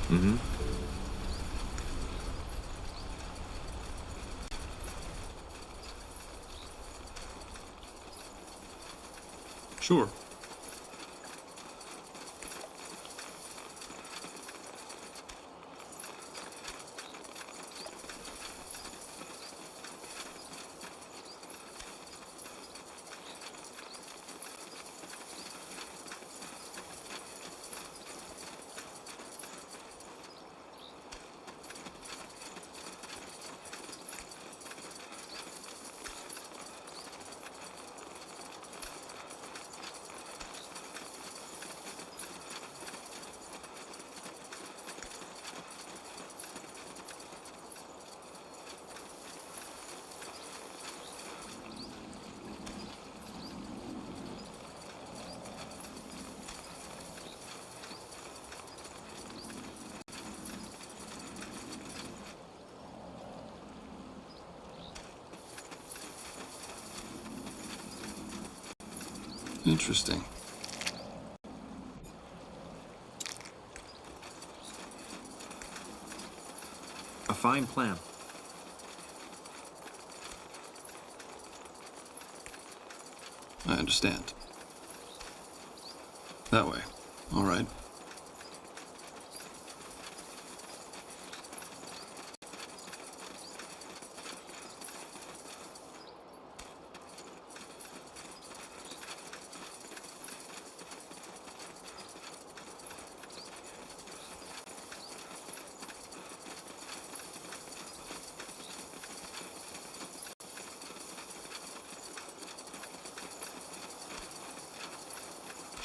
Mm-hmm. Sure. Interesting. A fine plan. I understand. That way. All right.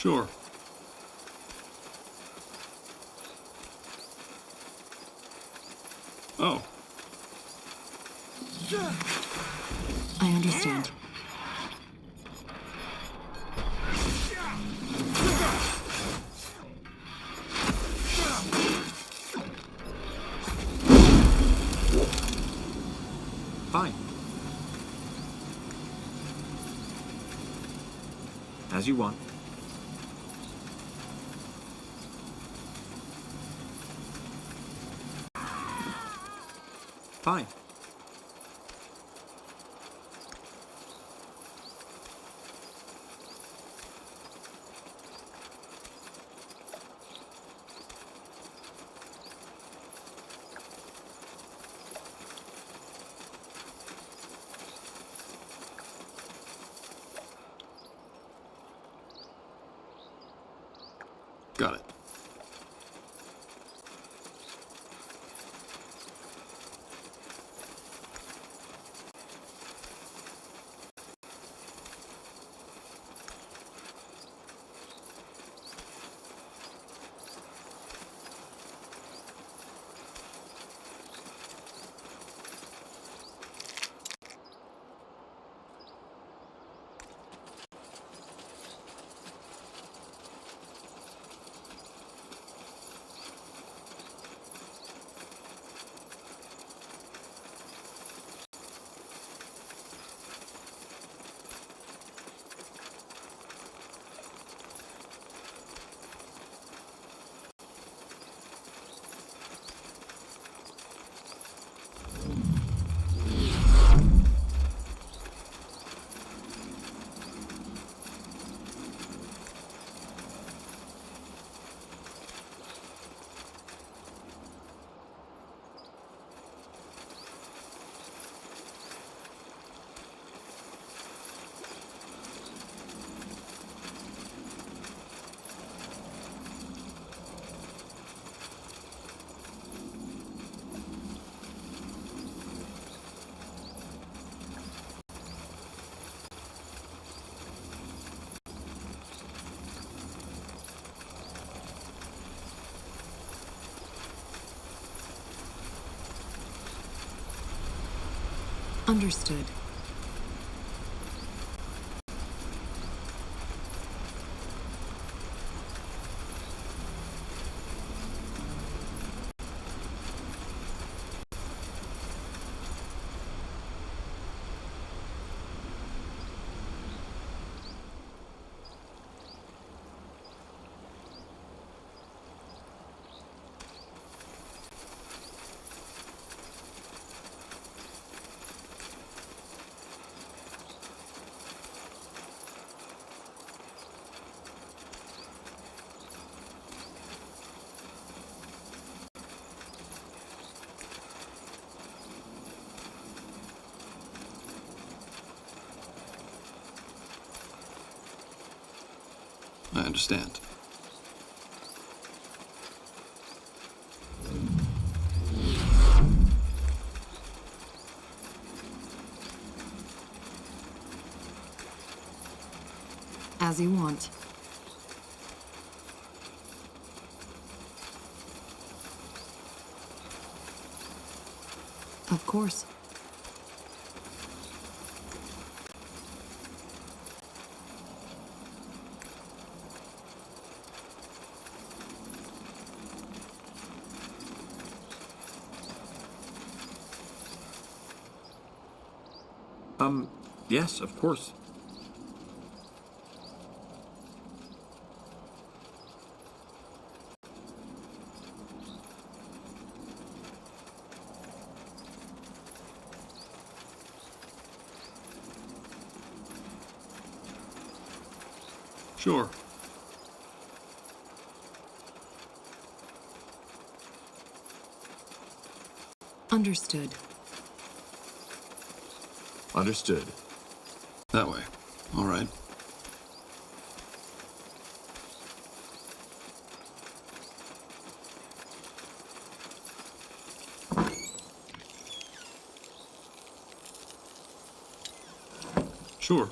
Sure. Oh. I understand. Fine. As you want. Fine. Got it. Understood. I understand. As you want. Of course. Yes, of course. Sure. Understood. Understood. That way. All right. Sure.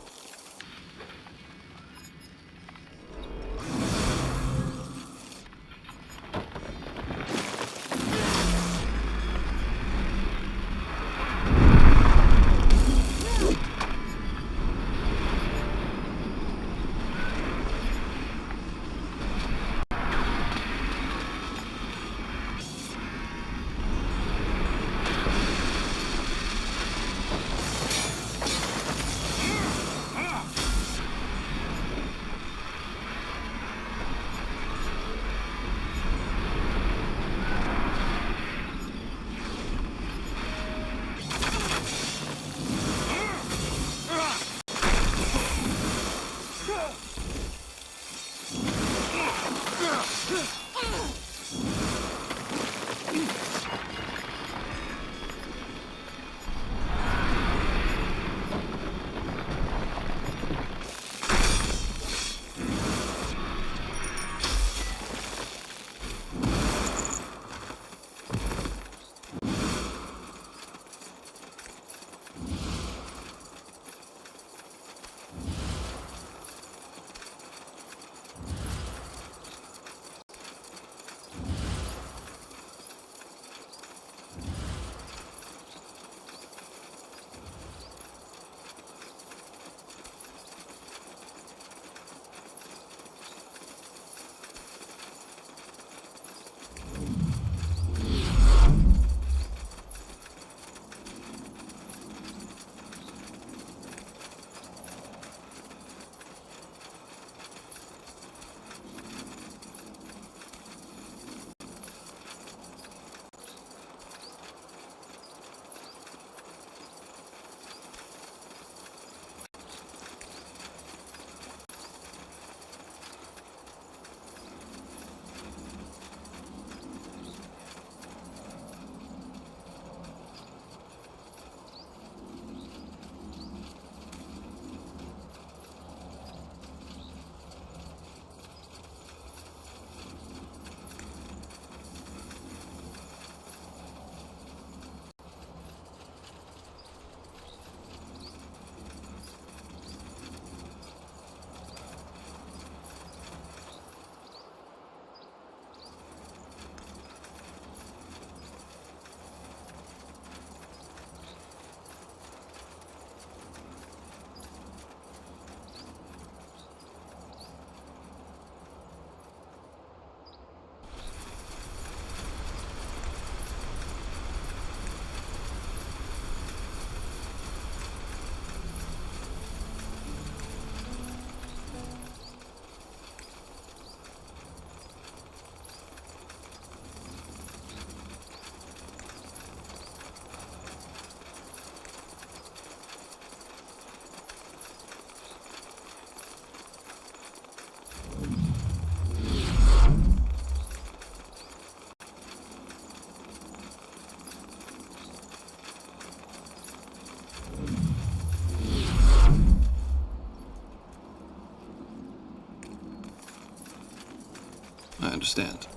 understand.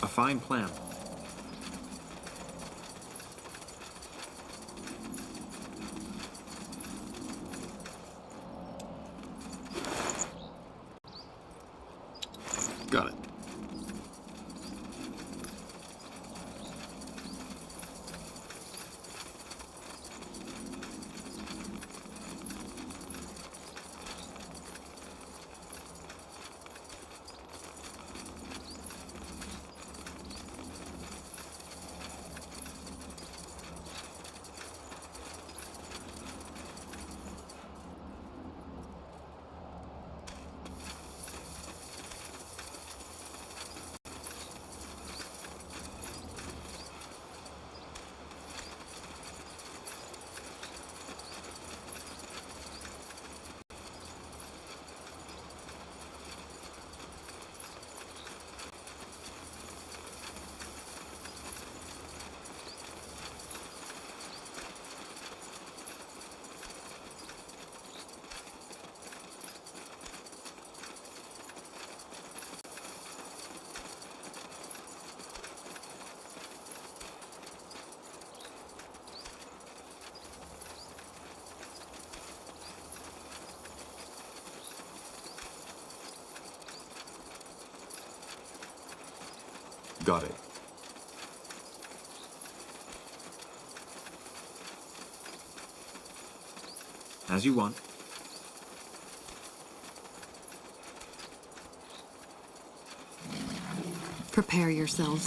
A fine plan. Got it. Got it. As you want. Prepare yourselves.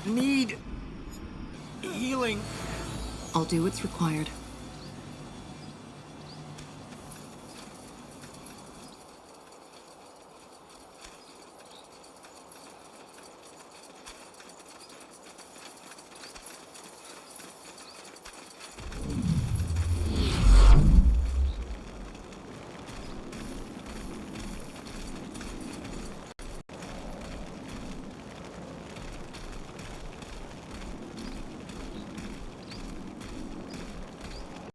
Need healing. I'll do what's required.